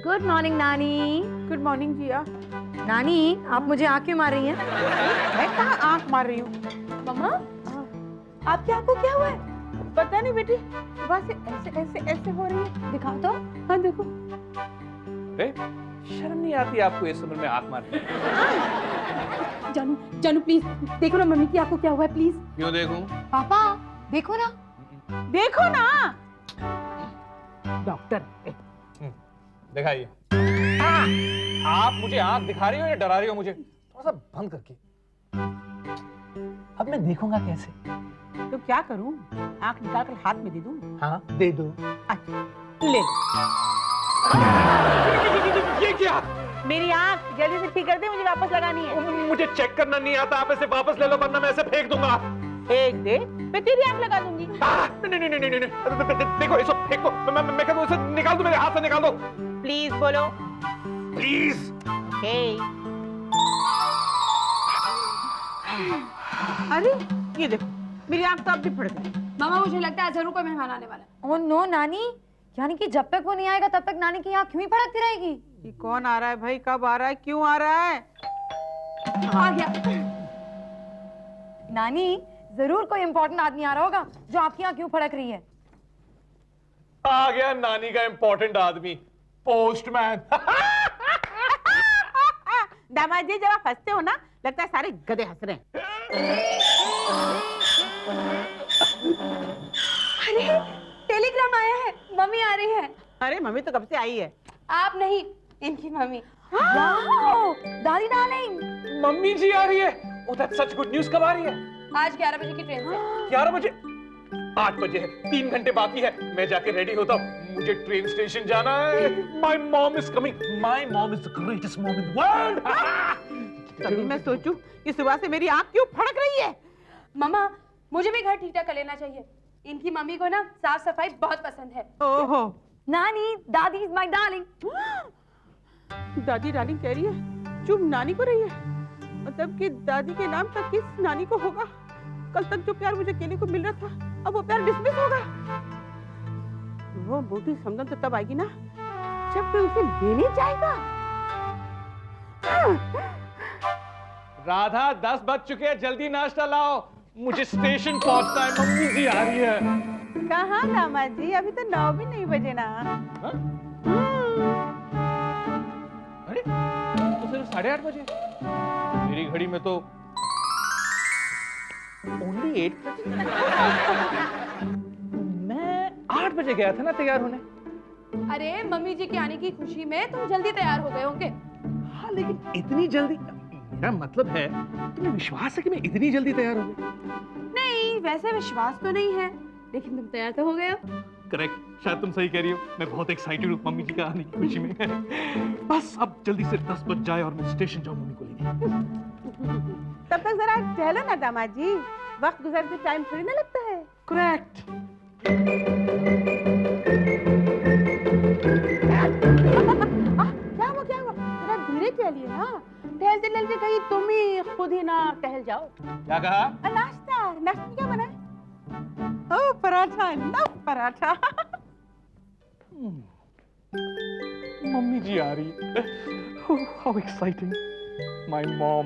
Good morning नानी। Good morning जिया। नानी आप मुझे आँख क्यों मार रही हैं? मैं कहाँ आँख मार रही हूँ? मम्मा आपकी आँख को क्या हुआ है? पता नहीं बेटी, सुबह से ऐसे ऐसे ऐसे हो रही है। दिखाओ तो। हाँ देखो। शर्म नहीं आती आपको इस उम्र में आँख मारने? जानू जानू प्लीज देखो ना मम्मी की आँख को क्या हुआ है प्लीज। क्यों देखूं? पापा देखो ना। देखो ना डॉक्टर। दिखाइए। आप मुझे आँख दिखा रही हो या डरा रही हो मुझे? थोड़ा सा बंद करके। अब मैं देखूंगा कैसे? तो क्या करूं? आँख निकाल कर हाथ में दे दूं? हाँ दे दो। अच्छा ले। ये क्या? मेरी आँख जल्दी से ठीक कर दे, मुझे वापस लगानी है। मुझे चेक करना नहीं आता, आप इसे वापस ले लो वरना मैं इसे फेंक दूंगा। फेंक दे, मैं तेरी आँख लगा दूंगी। नहीं नहीं नहीं नहीं नहीं, देखो इसे फेंक दो। मैं कहता हूँ इसे निकाल दो, मेरे हाथ से निकाल दो। प्लीज बोलो। प्लीज। अरे ये देखो, मेरी आँख तो अब भी फड़ गई। मामा मुझे लगता है जरूर कोई मेहमान आने वाला है। ओह नो नानी, यानी कि जब तक वो नहीं आएगा तब तक नानी की आँख क्यों ही फड़कती रहेगी? ये कौन आ रहा है भाई? कब आ रहा है? क्यों आ रहा है? आ गया। नानी जरूर कोई इम्पोर्टेंट आदमी आ रहा होगा जो आपकी आँख क्यों फड़क रही है। आ गया नानी का इम्पोर्टेंट आदमी, पोस्टमैन। दामाद जी जब आप हंसते हो ना, लगता है सारे गधे हंस रहे हैं। अरे टेलीग्राम आया है, मम्मी आ रही है। अरे मम्मी तो कब से आई है? आप नहीं, इनकी मम्मी। वाओ, दादी डार्लिंग। मम्मी जी आ रही है। Oh that's such good news. कब आ रही है? आज 11 बजे की ट्रेन से। 11 बजे? 8 बजे है, 3 घंटे बाकी है। मैं जाके रेडी होता हूँ, मुझे ट्रेन स्टेशन जाना है। My mom is coming. My mom is the greatest mom in the world. तभी मैं सोचूं कि सुबह से मेरी आँख क्यों फड़क रही है। मम्मा मुझे भी घर ठीक ठाक कर लेना चाहिए। इनकी मम्मी को ना साफ सफाई बहुत पसंद है। ओहो। नानी, दादी इज माय डार्लिंग। दादी डार्लिंग कह रही है, चुप नानी को रही है। मतलब कि दादी के नाम तक किस नानी को होगा? कल तक जो प्यार मुझे केले को मिल रहा था, अब वो प्यार डिसमिस होगा। वो बूटी समझन तो तब आएगी ना जब कोई उसे लेने जाएगा। राधा 10 बज चुके हैं, जल्दी नाश्ता लाओ, मुझे स्टेशन पहुंचना है। मम्मी जी आ रही है। कहाँ दामाद जी, अभी तो 9 भी नहीं बजे ना। अरे तो सिर्फ 8:30 बजे। मेरी घड़ी में तो ओनली 8 बजे। मैं 8 बजे गया था ना तैयार होने। अरे मम्मी जी के आने की खुशी में तुम जल्दी तैयार हो गए होंगे। हाँ लेकिन इतनी जल्दी? मेरा मतलब है तुम्हें विश्वास है कि मैं इतनी जल्दी तैयार हो गई? नहीं वैसे विश्वास तो नहीं है, लेकिन तुम तैयार तो हो गए हो। करेक्ट, शायद तुम सही कह रही हो। मैं बहुत एक्साइटेड हूँ मम्मी जी का आने की खुशी में। बस अब जल्दी से 10 बज जाए और मैं स्टेशन जाऊँ मम्मी को लेने। तब तक जरा टहलो ना दामाद जी, वक्त गुजरते टाइम थोड़ी ना लगता है। करेक्ट। क्या हुआ? जरा धीरे चलिए ना, टहलते टहलते कहीं तुम ही खुद ही ना टहल जाओ। क्या कहा? नाश्ता में क्या बना है? ओह पराठा, लव पराठा। मम्मी जी आ रही है। How exciting. My mom,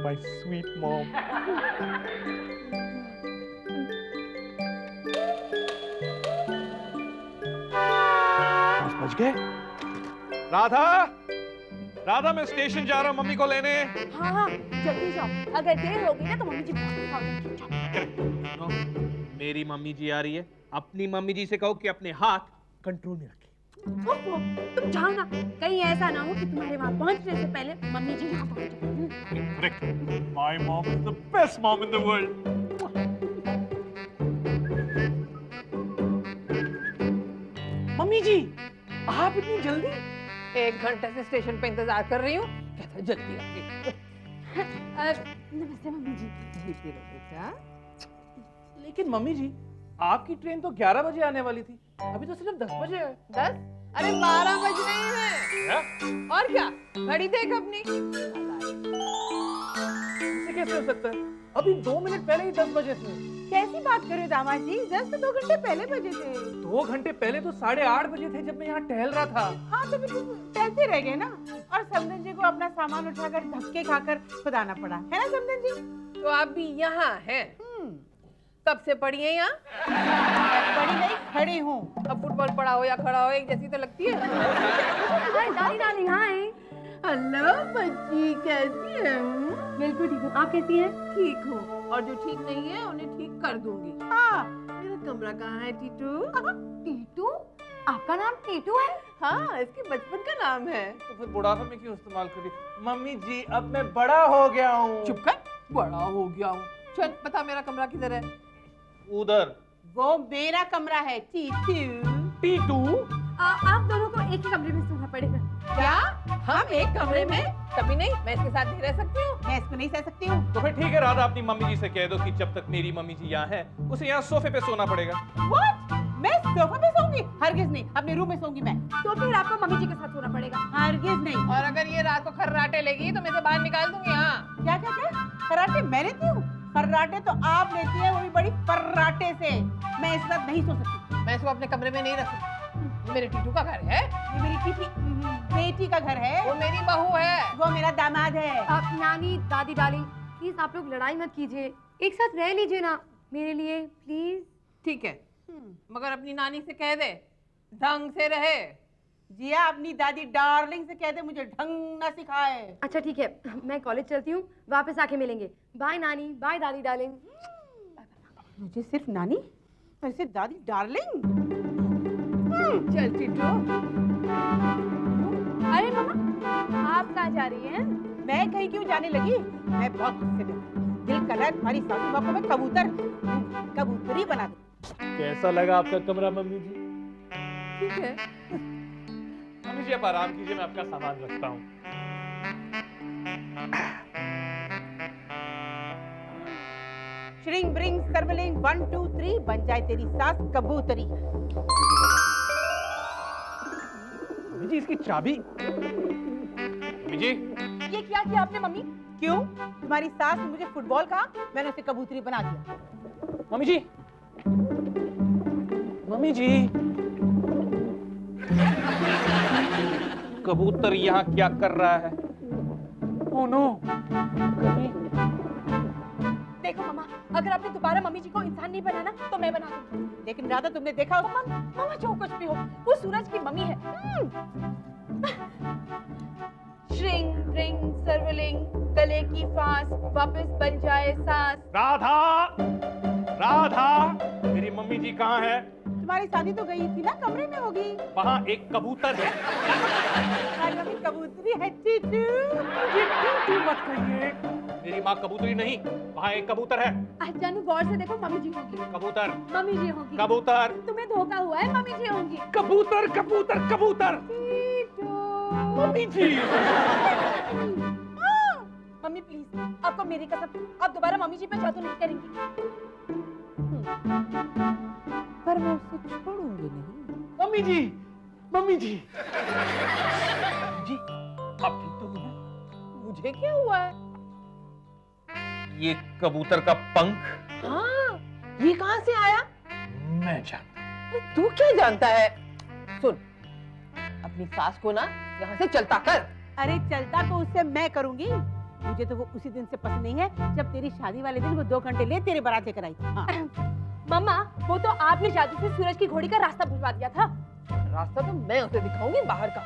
my sweet mom. 10 बज गए। राधा, राधा मैं स्टेशन जा रहा हूँ मम्मी को लेने। हाँ हाँ जल्दी जाओ, अगर देर होगी ना तो मम्मी जी बहुत खाओगे। मेरी मम्मी जी आ रही है, अपनी मम्मी जी से कहो कि अपने हाथ कंट्रोल में रखे। तुम जाओ ना, कहीं ऐसा ना हो कि तुम्हारे वहां पहुंचने से पहले मम्मी जी यहाँ पहुंच जाए। My mom is the best mom in the world. Mummy ji आप इतनी जल्दी? 1 घंटे से स्टेशन पे इंतजार कर रही हूँ, कहता जल्दी आके। नमस्ते मम्मी जी। जीती रहो बेटा। लेकिन मम्मी जी आपकी ट्रेन तो 11 बजे आने वाली थी, अभी तो सिर्फ 10 बजे है। 10? अरे 12 बज रहे हैं। क्या? और क्या, घड़ी देख अपनी। ऐसे कैसे हो सकता है? अभी 2 मिनट पहले ही 10 बजे थे। कैसी बात कर रहे हो दामाद जी? जस्ट 2 घंटे पहले बजे थे। 2 घंटे पहले तो 8:30 बजे थे जब मैं यहाँ टहल रहा था। हाँ तो बिल्कुल टहलते रह गए ना। और समदन जी को अपना सामान उठाकर धक्के खाकर खुदाना पड़ा, है ना समदन जी? तो आप भी यहाँ हैं? कब से पड़ी हैं यहाँ? पड़ी नहीं, खड़ी हूँ। अब फुटबॉल पड़ा हो या खड़ा हो एक जैसी तो लगती है। दादी डार्लिंग हाय। हेलो बच्ची, कैसी है? बिल्कुल ठीक हूँ, आप कैसी हैं? ठीक हूँ, और जो ठीक नहीं है उन्हें ठीक कर दूंगी। हाँ मेरा कमरा कहाँ है टीटू? टीटू? आपका नाम टीटू है? हाँ, इसके बचपन का नाम है। तो फिर बुढ़ापे में क्यों इस्तेमाल करी? मम्मी जी अब मैं बड़ा हो गया हूँ। चुप कर, बड़ा हो गया हूँ। चल बता मेरा कमरा किधर है? उधर। वो मेरा कमरा है टीटू। टीटू? आप दोनों को एक ही कमरे में सोना पड़ेगा। क्या हम एक कमरे में? कभी नहीं, मैं इसके साथ नहीं रह सकती हूँ। मैं इसको नहीं सह सकती हूँ। तो फिर ठीक है राधा, अपनी मम्मी जी से कह दो कि जब तक मेरी मम्मी जी यहाँ है उसे यहाँ सोफे पे सोना पड़ेगा। What? मैं सोफे पे सोऊंगी? हरगिज नहीं, अपने रूम में सोऊंगी मैं। तो फिर आपको मम्मी जी के साथ सोना पड़ेगा। हरगिज नहीं। और अगर ये रात को खर्राटे लेगी तो मैं इसे बाहर निकाल दूंगी। हाँ, क्या क्या क्या? खर्राटे मैं लेती हूँ? खर्राटे तो आप लेती है, वो भी बड़ी फर्राटे से। मैं इस रात नहीं सो सकती। मैं इसको अपने कमरे में नहीं रख सकती। ये मेरे टीटू का घर है। ये मेरी बेटी का घर है। वो मेरी बहू है। वो मेरा दामाद है। आप नानी दादी डार्लिंग प्लीज आप लोग लड़ाई मत कीजिए, एक साथ रह लीजिए ना मेरे लिए प्लीज। ठीक है, मगर अपनी नानी से कह दे ढंग से रहे। जिया अपनी दादी डार्लिंग से कह दे मुझे ढंग ना सिखाए। अच्छा ठीक है, मैं कॉलेज चलती हूँ, वापस आके मिलेंगे। बाय नानी, बाय दादी डार्लिंग। मुझे सिर्फ नानी और सिर्फ दादी डार्लिंग। चल टीटू। अरे मम्मा आप कहाँ जा रही हैं? मैं कहीं क्यों जाने लगी? मैं बहुत गुस्से में हूँ। दिल कर रहा है तुम्हारी सासू माँ को मैं कबूतरी बना दूं। कैसा लगा आपका कमरा मम्मी जी? ठीक है। मम्मी जी आप आराम कीजिए, मैं आपका सामान रखता हूँ। श्रिंग ब्रिंग सर्वलिंग 1 2 3 बन जाए तेरी सास कबूतरी। मम्मी जी इसकी चाबी। मम्मी जी ये क्या किया आपने मम्मी? क्यों? तुम्हारी सास ने मुझे फुटबॉल कहा, मैंने उसे कबूतरी बना दिया। मम्मी जी, मम्मी जी कबूतर यहाँ क्या कर रहा है? ओह नो, कहीं देखो मम्मा, अगर आपने दोबारा मम्मी जी को इंसान नहीं बनाना तो मैं बना दूंगी। लेकिन राधा तुमने देखा होगा। मम्मा जो कुछ भी हो वो सूरज की मम्मी है। श्रिंग ब्रिंग सर्वलिंग गले की फांस वापस बन जाए सास। राधा, राधा मेरी मम्मी जी कहाँ है? तुम्हारी शादी तो गई थी ना, कमरे में होगी। वहाँ एक कबूतर है। तुम्हारी मम्मी कबूतरी है टीटू। ये टीटू मत कहिए, मेरी माँ कबूतरी नहीं, वहाँ एक कबूतर है। जानू गौर से देखो, मम्मी जी होंगी। कबूतर, मम्मी जी होंगी। कबूतर, तुम्हें धोखा हुआ है, मम्मी जी होंगी। कबूतर, कबूतर, कबूतर। मम्मी जी मम्मी प्लीज, आपको मेरी कसम, आप दोबारा मम्मी जी पे जादू नहीं करेंगी। पर मैं उसे छोड़ूंगी नहीं। मम्मी जी, मम्मी जी, जी आप ठीक तो नहीं? मुझे क्या हुआ है? ये कबूतर का पंख। हाँ, ये कहाँ से आया? मैं जानता। तू क्या जानता है? सुन, अपनी सास को ना यहाँ से चलता कर। अरे चलता तो उससे मैं करूंगी। मुझे तो वो उसी दिन से पसंद नहीं है जब तेरी शादी वाले दिन वो 2 घंटे ले तेरे बारात लेकर आई थी। हाँ। मम्मा वो तो आपने जादू से सूरज की घोड़ी का रास्ता बुझवा दिया था। रास्ता तो मैं उसे दिखाऊंगी बाहर का।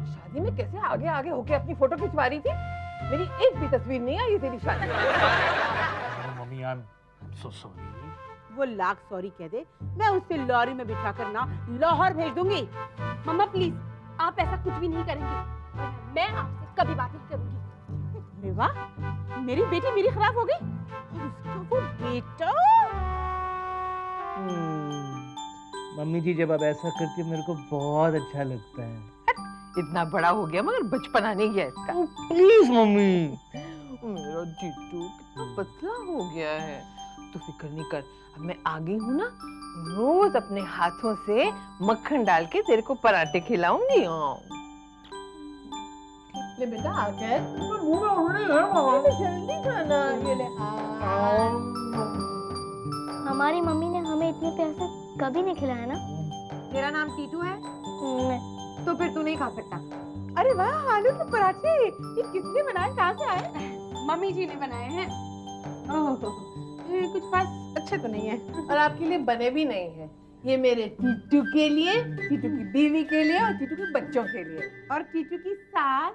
शादी में कैसे आगे आगे होके अपनी फोटो खिंचवा रही थी, मेरी एक भी तस्वीर नहीं आई तेरी शादी। Mummy I am so sorry. वो लाख सॉरी कह दे, मैं उससे लॉरी में बिठा कर ना लाहौर भेज दूंगी। मम्मा प्लीज, आप ऐसा कुछ भी नहीं करेंगी। मैं आपसे कभी बात नहीं करूंगी। अरे वाह, मेरी बेटी मेरी खराब हो गई और उसका वो बेटा। मम्मी जी जब आप ऐसा करती है मेरे को बहुत अच्छा लगता है। इतना बड़ा हो गया मगर बचपना नहीं गया इसका। Please mummy. मेरा जीतू कितना पतला हो गया है। तू फिक्र नहीं कर, अब मैं आ गई हूँ ना, रोज अपने हाथों से मक्खन डाल के तेरे को पराठे खिलाऊंगी। ले बेटा आकर मुंह में उड़ रही है, जल्दी खाना। ये ले हमारी मम्मी ने हमें इतने प्यार से कभी नहीं खिलाया ना। तेरा नाम टीटू है नहीं। तो फिर तू नहीं खा सकता। अरे वाह, आलू के पराठे ये किसने बनाए, कहाँ से आए? मम्मी जी ने बनाए हैं। ये कुछ खास अच्छे तो नहीं है। और आपके लिए बने भी नहीं है। ये मेरे टीटू के लिए, टीटू की बीवी के लिए और टीटू के बच्चों के लिए। और टीटू की सास?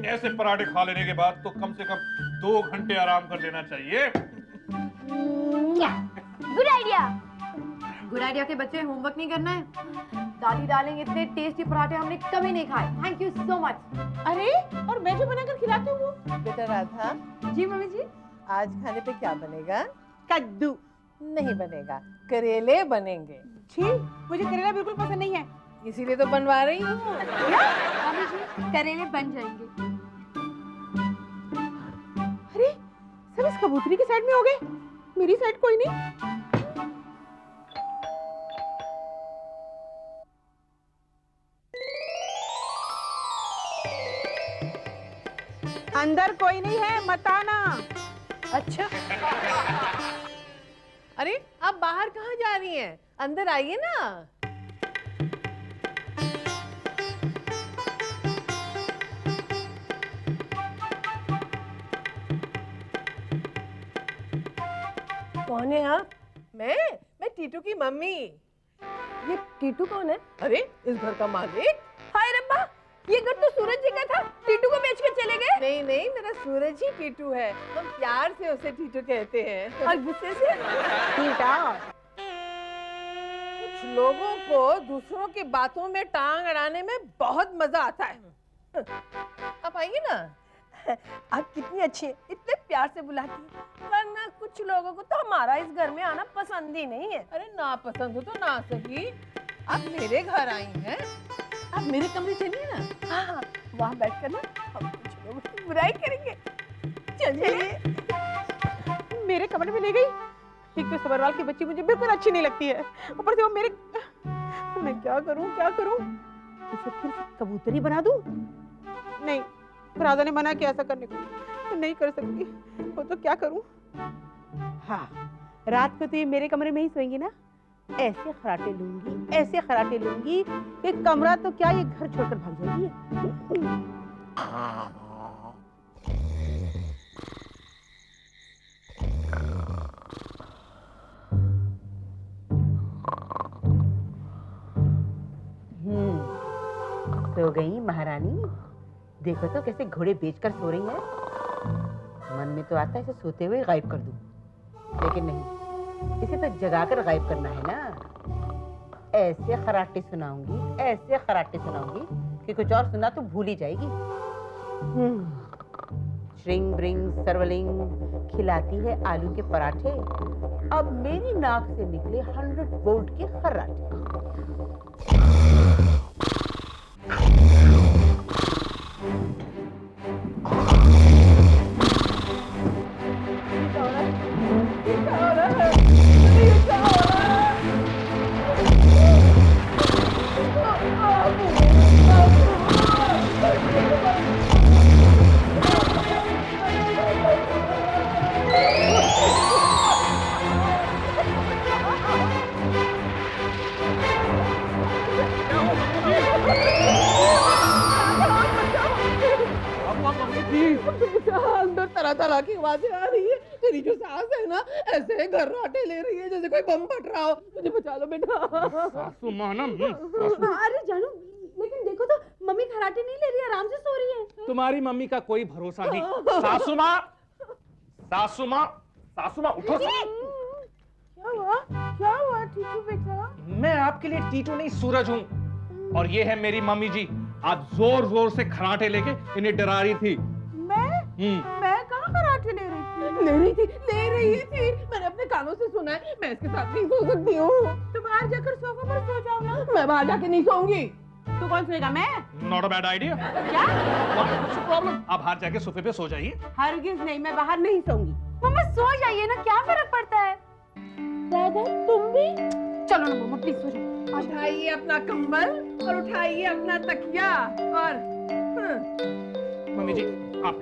ऐसे पराठे खा लेने के बाद तो कम से कम 2 घंटे आराम कर लेना चाहिए। Good idea. गुड आइडिया के बच्चे, होमवर्क नहीं करना है। दादी डालेंगे इतने टेस्टी पराठे हमने कभी नहीं खाए। Thank you so much. अरे और मैं जो बनाकर खिलाती हूँ। बेटा राधा, जी मम्मी जी। आज खाने पे क्या बनेगा? कद्दू। नहीं बनेगा, करेले बनेंगे। छी, मुझे करेला बिल्कुल पसंद नहीं है। इसीलिए तो बनवा रही हूँ। मम्मी जी करेले बन जाएंगे। अरे सब इस कबूतरी के साइड में हो गए, मेरी साइड कोई नहीं। अंदर कोई नहीं है, मत आना। अच्छा। अरे आप बाहर कहाँ जा रही हैं? अंदर आइए ना। कौन है आप? मैं टीटू की मम्मी। ये टीटू कौन है? अरे इस घर का मालिक। हाय रब्बा, ये घर तो सूरज जी का था, टीटू को बेच के चले गए। नहीं नहीं, मेरा सूरज ही टीटू है। हम प्यार से उसे टीटू कहते हैं। और गुस्से से टीटा। कुछ लोगों को दूसरों की बातों में टांग अड़ाने में बहुत मजा आता है। आप आइए ना। आप कितनी अच्छी है, इतने प्यार से बुलाती हैं। वरना कुछ लोगों को तो हमारा इस घर में आना पसंद ही नहीं है। अरे ना पसंद हो तो ना सही, आप मेरे घर आई हैं, आप मेरे कमरे चलिए ना। हाँ, वहाँ बैठकर ना हम कुछ लोगों की बुराई करेंगे। चलिए। मेरे कमरे में ले गई। एक तो सबरवाल की बच्ची मुझे बिल्कुल अच्छी नहीं लगती है, ऊपर से वो मेरे। मैं क्या करूं क्या करूं? इसे फिर से कबूतरी बना दूं? नहीं, राधा ने मना किया ऐसा करने को, मैं नहीं कर सकती। वो तो क्या करूं? हाँ, रात को तो ये मेरे कमरे में ही सोएंगी ना। ऐसे खराटे लूंगी, ऐसे खराटे लूंगी कि कमरा तो क्या ये घर छोड़कर भाग जाएगी। सो गई महारानी। देखो तो कैसे घोड़े बेचकर सो रही है। मन में तो आता है इसे सोते हुए गायब कर दूं, लेकिन नहीं, इसे तो जगाकर गायब करना है ना। ऐसे खराटे सुनाऊंगी, ऐसे खराटे सुनाऊंगी कि कुछ और सुना तो भूल ही जाएगी। श्रिंग ब्रिंग सर्वलिंग खिलाती है आलू के पराठे, अब मेरी नाक से निकले 100 वोल्ट के खर्राटे। अंदर तरह तरह की आवाजें आ रही है। तेरी जो सास है ना, ऐसे घर्राटे ले रही है जैसे कोई बम फट रहा हो। मुझे बचा लो बेटा। सासू माँ ना, अरे जानू, लेकिन देखो तो मम्मी खराटे नहीं ले रही, आराम से सो रही है। तुम्हारी मम्मी का कोई भरोसा नहीं। सासू माँ, सासू माँ, सासू माँ उठो। क्या हुआ? क्या हुआ टीटू बेटा? मैं आपके लिए टीटू नहीं सूरज हूँ, और ये है मेरी मम्मी जी। आज जोर जोर से खराटे लेके इन्हें डरा रही थी। मैं कहाँ कराटे ले रही थी? ले रही थी। मैंने अपने कानों से सुना है। मैं इसके साथ नहीं सो सकती हूँ। तो बाहर जाकर सोफा पर सो जाओ ना। मैं बाहर जाके नहीं सोऊंगी। तो कौन सोएगा? मैं? Not a bad idea. क्या? प्रॉब्लम? आप बाहर जाके सोफे पे सो जाइए। हरगिज नहीं, मैं बाहर नहीं सोऊंगी। मम्मा सो जाइए ना, क्या फर्क पड़ता है? राधा तुम भी? चलो ना मम्मा प्लीज सो जाओ। उठाइए अपना कंबल और उठाइए अपना तकिया और मम्मी जी आप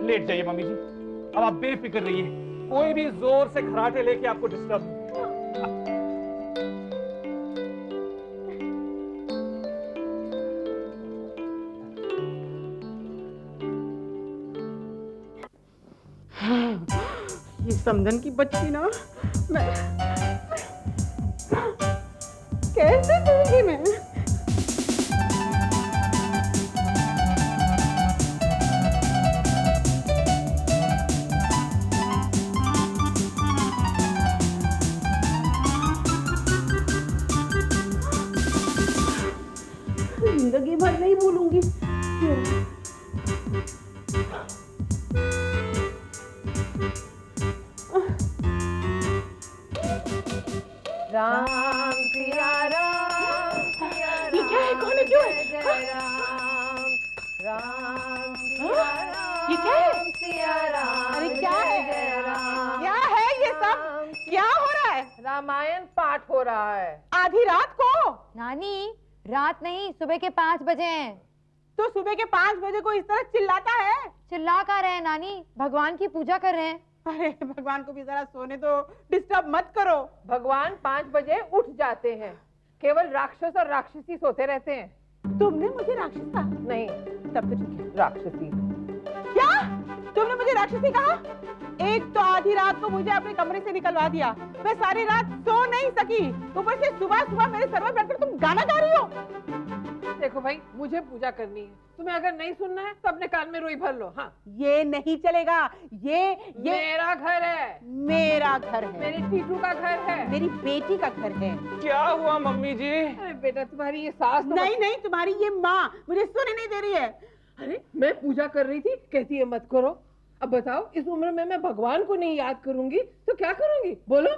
लेट जाइए। मम्मी जी अब आप बेफिक्र रहिए, कोई भी जोर से खराटे लेके आपको डिस्टर्ब नहीं करेगा। ये समधन की बच्ची ना, मैं कैसे दूंगी मैं? जिंदगी भर नहीं भूलूंगी। राम सिया राम सिया राम, ये क्या है? कौन है? क्यों है? जय जय राम राम सिया राम, ये क्या है? सिया राम, अरे क्या जय है? जय राम, क्या है ये सब? क्या हो रहा है? रामायण पाठ हो रहा है। आधी रात को? नानी, रात नहीं, सुबह के 5 बजे हैं। तो सुबह के 5 बजे को इस तरह चिल्लाता है? चिल्ला कर रहे हैं नानी, भगवान की पूजा कर रहे हैं। अरे भगवान को भी जरा सोने दो, डिस्टर्ब मत करो। भगवान 5 बजे उठ जाते हैं, केवल राक्षस और राक्षसी सोते रहते हैं। तुमने मुझे राक्षस कहा? नहीं, तब तो ठीक है। राक्षसी। क्या? तुमने मुझे राक्षसी कहा? एक तो आधी रात को मुझे अपने कमरे से निकलवा दिया, मैं सारी रात सो नहीं सकी, ऊपर से सुबह सुबह मेरे सर में बैठकर तुम गाना गा रही हो। देखो भाई, मुझे पूजा करनी है, तुम्हें अगर नहीं सुनना है तो अपने कान में रुई भर लो। हाँ, ये नहीं चलेगा। ये मेरा घर है, मेरा घर है, मेरी टीटू का घर है, मेरी बेटी का घर है। क्या हुआ मम्मी जी? अरे बेटा, तुम्हारी ये सास तो नहीं नहीं, तुम्हारी ये माँ मुझे सोने नहीं दे रही है। अरे मैं पूजा कर रही थी, कहती है मत करो। अब बताओ, इस उम्र में मैं भगवान को नहीं याद करूंगी तो क्या करूंगी? बोलो।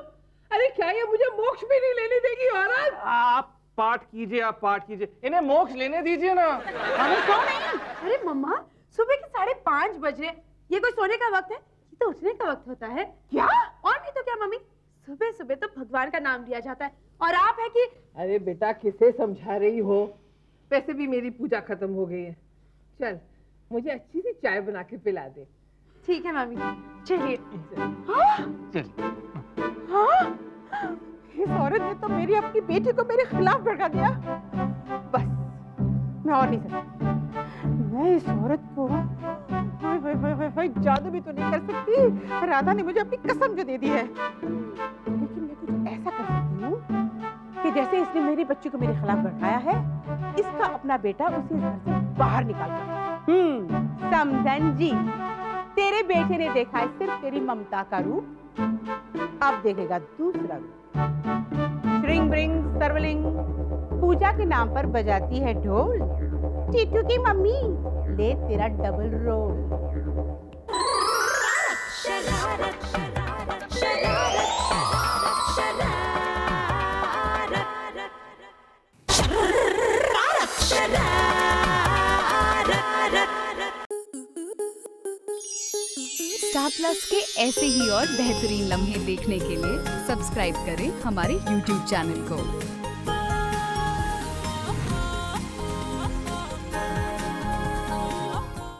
अरे क्या ये मुझे मोक्ष भी नहीं लेने देगी औरत? आप पाठ कीजिए, आप पाठ कीजिए, इन्हें मोक्ष लेने दीजिए ना। हमें सो नहीं। अरे मम्मा, सुबह के 5:30 बजे, ये कोई सोने का वक्त है? ये तो उठने का वक्त होता है। क्या? और नहीं तो क्या मम्मी, सुबह सुबह तो भगवान का नाम लिया जाता है। और आप है कि अरे बेटा, किसे समझा रही हो? वैसे भी मेरी पूजा खत्म हो गई है। चल, मुझे अच्छी सी चाय बना के पिला दे। ठीक है मम्मी, चलिए। हाँ? इस औरत ने तो मेरी अपनी बेटी को मेरे खिलाफ भड़का दिया। बस, मैं और नहीं सकती। मैं इस औरत को हाय जादू भी तो नहीं कर सकती। राधा ने मुझे अपनी कसम जो दे दी है, लेकिन मैं कुछ ऐसा कर सकती हूँ कि जैसे इसने मेरी बच्ची को मेरे खिलाफ भड़काया है, इसका अपना बेटा उसे घर से बाहर निकाल कर। समझन जी, तेरे बेटे ने देखा है सिर्फ तेरी ममता का रूप, अब देखेगा दूसरा रूप। श्रिंग ब्रिंग सर्वलिंग, पूजा के नाम पर बजाती है ढोल। टीटू की मम्मी, ले तेरा डबल रोल। शरारत शरारत शरारत शरारत शरारत। स्टार प्लस के ऐसे ही और बेहतरीन लम्हे देखने के लिए सब्सक्राइब करें हमारे YouTube चैनल को।